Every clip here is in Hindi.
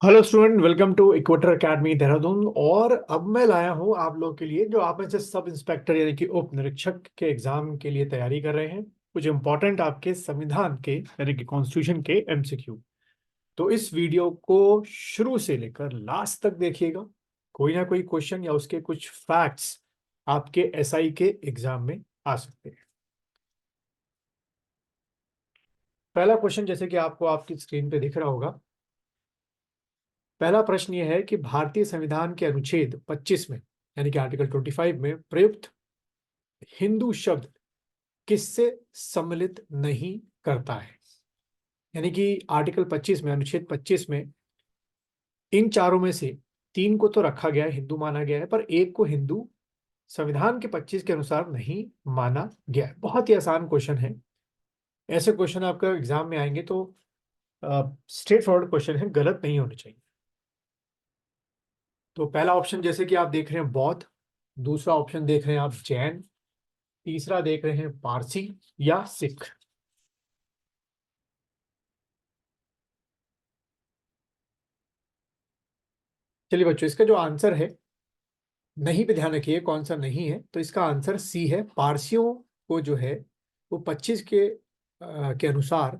Hello student, welcome to equator academy Dehradun. और अब मैं लाया हूं आप लोग के लिए जो आप में से सब इंस्पेक्टर यानी कि उप निरीक्षक के एग्जाम के लिए तैयारी कर रहे हैं, कुछ इंपॉर्टेंट आपके संविधान के यानी कि कॉन्स्टिट्यूशन के एमसीक्यू। तो इस वीडियो को शुरू से लेकर लास्ट तक देखिएगा। कोई ना कोई क्वेश्चन या उसके कुछ फैक्ट्स आपके एसआई के एग्जाम में आ सकते हैं। पहला क्वेश्चन, जैसे कि आपको आपकी स्क्रीन पे दिख रहा होगा, पहला प्रश्न यह है कि भारतीय संविधान के अनुच्छेद 25 में यानी कि आर्टिकल 25 में प्रयुक्त हिंदू शब्द किससे सम्मिलित नहीं करता है। यानी कि आर्टिकल 25 में, अनुच्छेद 25 में इन चारों में से तीन को तो रखा गया है, हिंदू माना गया है, पर एक को हिंदू संविधान के 25 के अनुसार नहीं माना गया है। बहुत ही आसान क्वेश्चन है। ऐसे क्वेश्चन आपका एग्जाम में आएंगे तो स्ट्रेट फॉरवर्ड क्वेश्चन है, गलत नहीं होने चाहिए। तो पहला ऑप्शन जैसे कि आप देख रहे हैं बौद्ध, दूसरा ऑप्शन देख रहे हैं आप जैन, तीसरा देख रहे हैं पारसी या सिख। चलिए बच्चों, इसका जो आंसर है, नहीं पे ध्यान रखिए कौन सा नहीं है, तो इसका आंसर सी है। पारसियों को जो है वो 25 के अनुसार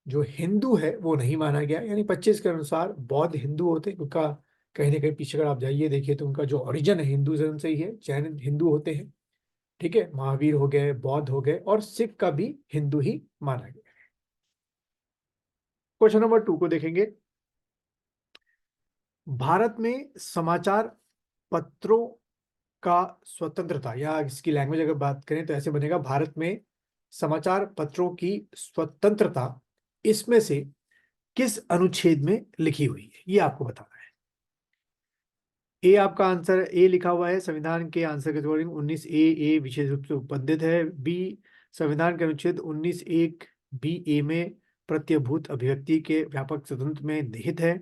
जो हिंदू है वो नहीं माना गया। यानी 25 के अनुसार बौद्ध हिंदू होते हैं, उनका कहीं ना कहीं पीछे अगर आप जाइए देखिए तो उनका जो ओरिजिन है हिंदुइज्म से ही है। जैन हिंदू होते हैं, ठीक है, महावीर हो गए, बौद्ध हो गए, और सिख का भी हिंदू ही माना गया। क्वेश्चन नंबर 2 को देखेंगे। भारत में समाचार पत्रों का स्वतंत्रता, या इसकी लैंग्वेज अगर बात करें तो ऐसे बनेगा, भारत में समाचार पत्रों की स्वतंत्रता इसमें से किस अनुच्छेद में लिखी हुई है, ये आपको बताना है। ए आपका आंसर, ए लिखा हुआ है संविधान के आंसर के अकॉर्डिंग 19 ए विशेष रूप से उपबद्धित है। बी, संविधान के अनुच्छेद 19 1 बी में प्रत्यभूत अभिव्यक्ति के व्यापक स्वतंत्र में निहित है।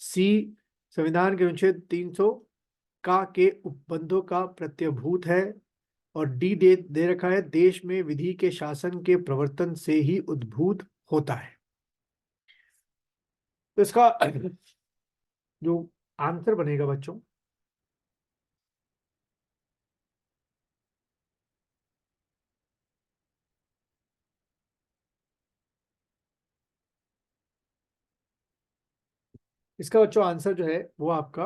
सी, संविधान के अनुच्छेद 300 का के उपबंधों का प्रत्यभूत है। और डी दे रखा है, देश में विधि के शासन के प्रवर्तन से ही उद्भूत होता है। तो इसका जो आंसर बनेगा बच्चों, इसका बच्चों आंसर जो है वो आपका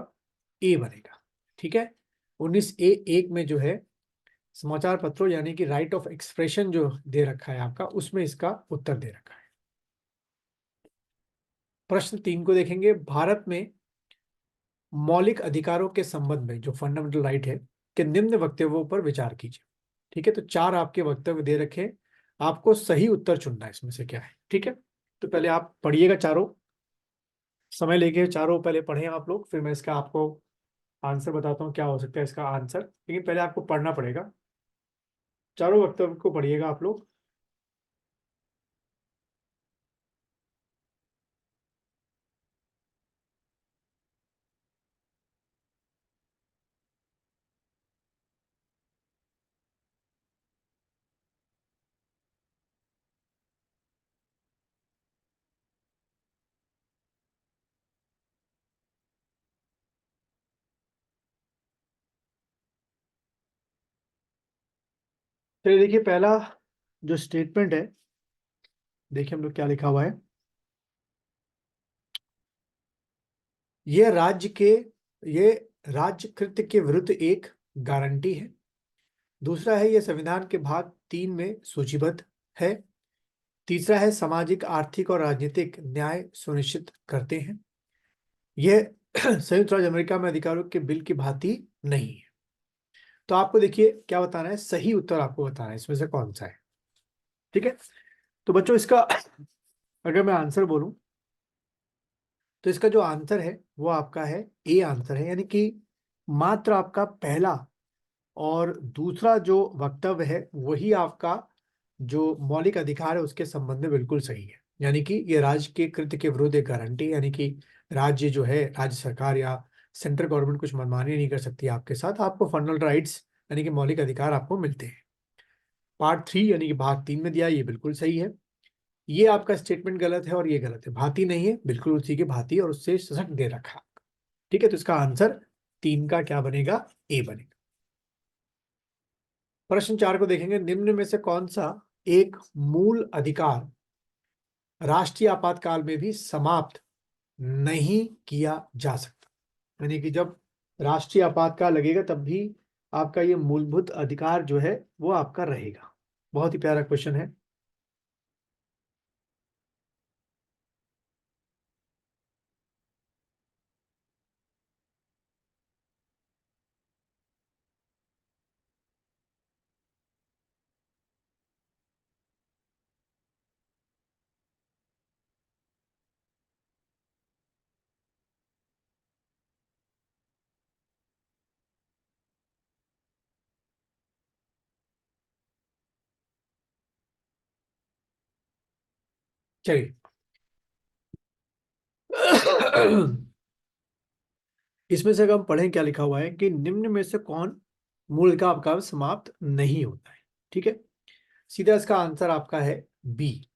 ए बनेगा। ठीक है, 19 A 1 में जो है समाचार पत्रों यानी कि राइट ऑफ एक्सप्रेशन जो दे रखा है आपका, उसमें इसका उत्तर दे रखा है। प्रश्न 3 को देखेंगे। भारत में मौलिक अधिकारों के संबंध में जो फंडामेंटल राइट है कि निम्न वक्तव्यों पर विचार कीजिए। ठीक है, तो चार आपके वक्तव्य दे रखे हैं, आपको सही उत्तर चुनना है इसमें से क्या है। ठीक है, तो पहले आप पढ़िएगा चारों, समय लेके चारों पहले पढ़ें आप लोग, फिर मैं इसका आपको आंसर बताता हूँ क्या हो सकता है इसका आंसर, लेकिन पहले आपको पढ़ना पड़ेगा। चारों वक्तव्य को पढ़िएगा आप लोग। चलिए देखिए, पहला जो स्टेटमेंट है, देखिए हम लोग क्या लिखा हुआ है। ये राज्य के ये राज्य कृत्य के विरुद्ध एक गारंटी है। दूसरा है, ये संविधान के भाग 3 में सूचीबद्ध है। तीसरा है, सामाजिक, आर्थिक और राजनीतिक न्याय सुनिश्चित करते हैं। यह संयुक्त राज्य अमेरिका में अधिकारों के बिल की भांति नहीं है। तो आपको देखिए क्या बताना है, सही उत्तर आपको बताना है इसमें से कौन सा है। ठीक है, तो बच्चों इसका अगर मैं आंसर बोलूं तो इसका जो आंसर है वो आपका है ए आंसर है। यानी कि मात्र आपका पहला और दूसरा जो वक्तव्य है वही आपका जो मौलिक अधिकार है उसके संबंध में बिल्कुल सही है। यानी कि ये राज्य के कृत्य के विरुद्ध एक गारंटी, यानी कि राज्य जो है, राज्य सरकार या सेंट्रल गवर्नमेंट कुछ मनमानी नहीं कर सकती आपके साथ, आपको फंडामेंटल राइट्स यानी कि मौलिक अधिकार आपको मिलते हैं। पार्ट 3 यानी कि भाग 3 में दिया, ये बिल्कुल सही है। ये आपका स्टेटमेंट गलत है और ये गलत है, भांति नहीं है, बिल्कुल उसी की भांति और उससे सशक्त दे रखा। ठीक है, तो इसका आंसर 3 का क्या बनेगा, ए बनेगा। प्रश्न 4 को देखेंगे, निम्न में से कौन सा एक मूल अधिकार राष्ट्रीय आपातकाल में भी समाप्त नहीं किया जा सकता, यानी कि जब राष्ट्रीय आपातकाल लगेगा तब भी आपका ये मूलभूत अधिकार जो है वो आपका रहेगा। बहुत ही प्यारा क्वेश्चन है। चलिए इसमें से अगर हम पढ़ें क्या लिखा हुआ है कि निम्न में से कौन मूल का आपका समाप्त नहीं होता है। ठीक है, सीधा इसका आंसर आपका है बी,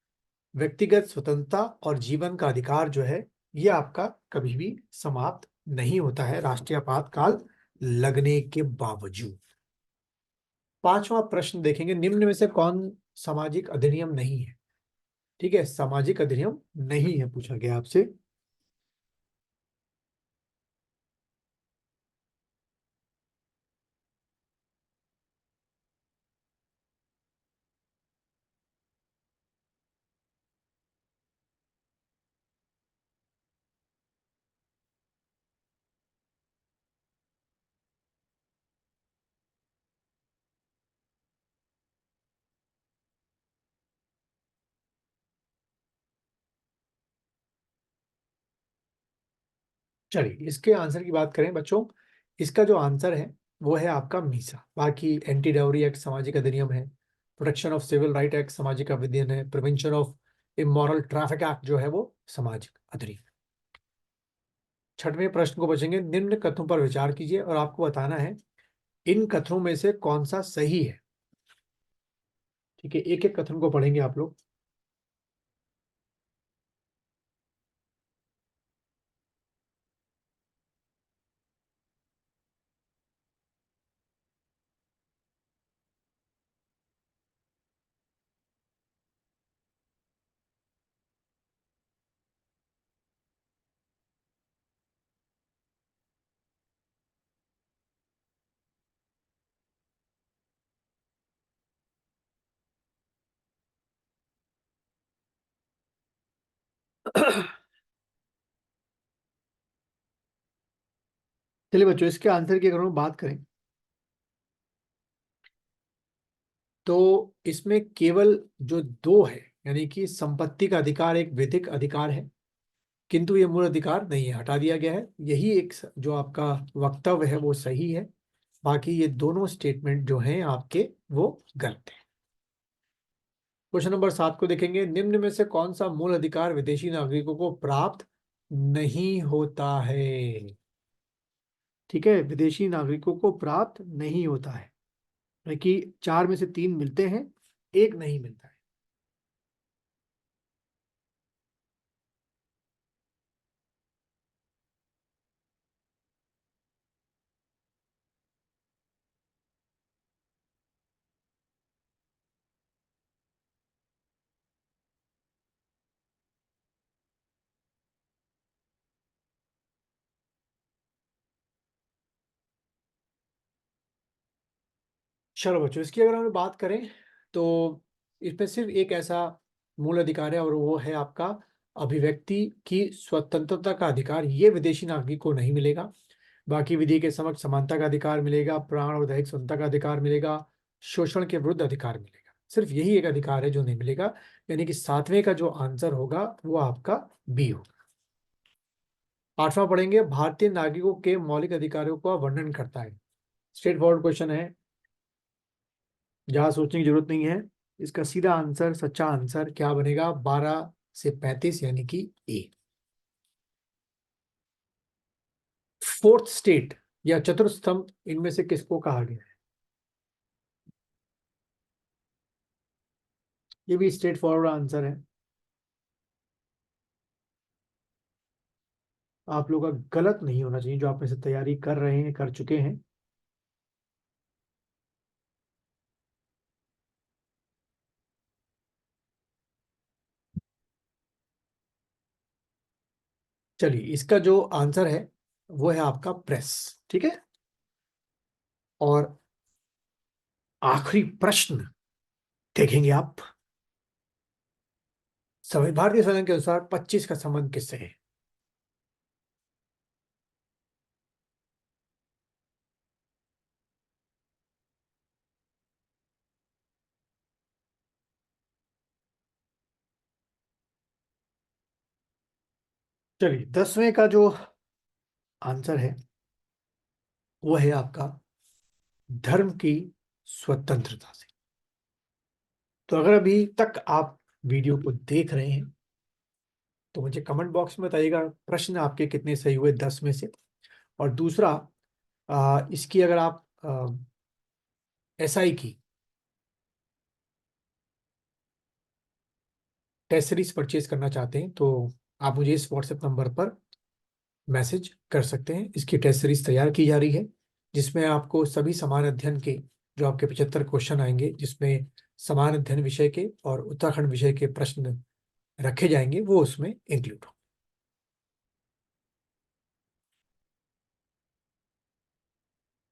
व्यक्तिगत स्वतंत्रता और जीवन का अधिकार जो है ये आपका कभी भी समाप्त नहीं होता है राष्ट्रीय आपातकाल लगने के बावजूद। 5वां प्रश्न देखेंगे, निम्न में से कौन सामाजिक अधिनियम नहीं है। ठीक है, सामाजिक अधिनियम नहीं है पूछा गया आपसे। चलिए इसके आंसर की बात करें बच्चों, इसका जो आंसर है वो है आपका मीसा। बाकी एंटी डाउरी एक्ट सामाजिक अधिनियम है, protection of civil right act सामाजिक अधिनियम है, prevention of immoral traffic act जो है वो सामाजिक अधिनियम। 6वें प्रश्न को बचेंगे, निम्न कथनों पर विचार कीजिए और आपको बताना है इन कथनों में से कौन सा सही है। ठीक है, एक एक कथन को पढ़ेंगे आप लोग। चलिए बच्चों, इसके आंसर की अगर हम बात करें तो इसमें केवल जो दो है, यानी कि संपत्ति का अधिकार एक विधिक अधिकार है किंतु ये मूल अधिकार नहीं है, हटा दिया गया है। यही एक जो आपका वक्तव्य है वो सही है, बाकी ये दोनों स्टेटमेंट जो हैं आपके वो गलत है। क्वेश्चन नंबर 7 को देखेंगे, निम्न में से कौन सा मूल अधिकार विदेशी नागरिकों को प्राप्त नहीं होता है। ठीक है, विदेशी नागरिकों को प्राप्त नहीं होता है कि 4 में से 3 मिलते हैं, एक नहीं मिलता है। चलो बच्चों, इसकी अगर हम बात करें तो इसमें सिर्फ एक ऐसा मूल अधिकार है और वो है आपका अभिव्यक्ति की स्वतंत्रता का अधिकार। ये विदेशी नागरिक को नहीं मिलेगा। बाकी विधि के समक्ष समानता का अधिकार मिलेगा, प्राण और दैहिक स्वतंत्रता का अधिकार मिलेगा, शोषण के विरुद्ध अधिकार मिलेगा। सिर्फ यही एक अधिकार है जो नहीं मिलेगा, यानी कि 7वें का जो आंसर होगा वो आपका बी होगा। 8वां पढ़ेंगे, भारतीय नागरिकों के मौलिक अधिकारों का वर्णन करता है। स्ट्रेट फॉरवर्ड क्वेश्चन है, जहां सोचने की जरूरत नहीं है। इसका सीधा आंसर, सच्चा आंसर क्या बनेगा, 12 से 35 यानी कि ए। फोर्थ स्टेट या चतुर्थ स्तंभ इनमें से किसको कहा गया है। ये भी स्ट्रेट फॉरवर्ड आंसर है। आप लोगों का गलत नहीं होना चाहिए, जो आप में से तैयारी कर रहे हैं, कर चुके हैं। चलिए, इसका जो आंसर है वो है आपका प्रेस। ठीक है। और आखिरी प्रश्न देखेंगे आप। भारतीय संविधान के अनुसार 25 का संबंध किससे है? चलिए, 10वें का जो आंसर है वो है आपका धर्म की स्वतंत्रता से। तो अगर अभी तक आप वीडियो को देख रहे हैं तो मुझे कमेंट बॉक्स में बताइएगा प्रश्न आपके कितने सही हुए 10 में से। और दूसरा, इसकी अगर आप एसआई की टेस्ट सीरीज परचेज करना चाहते हैं तो आप मुझे इस व्हाट्सएप नंबर पर मैसेज कर सकते हैं। इसकी टेस्ट सीरीज तैयार की जा रही है, जिसमें आपको सभी समान अध्ययन के जो आपके 75 क्वेश्चन आएंगे, जिसमें समान अध्ययन विषय के और उत्तराखंड विषय के प्रश्न रखे जाएंगे, वो उसमें इंक्लूड हो।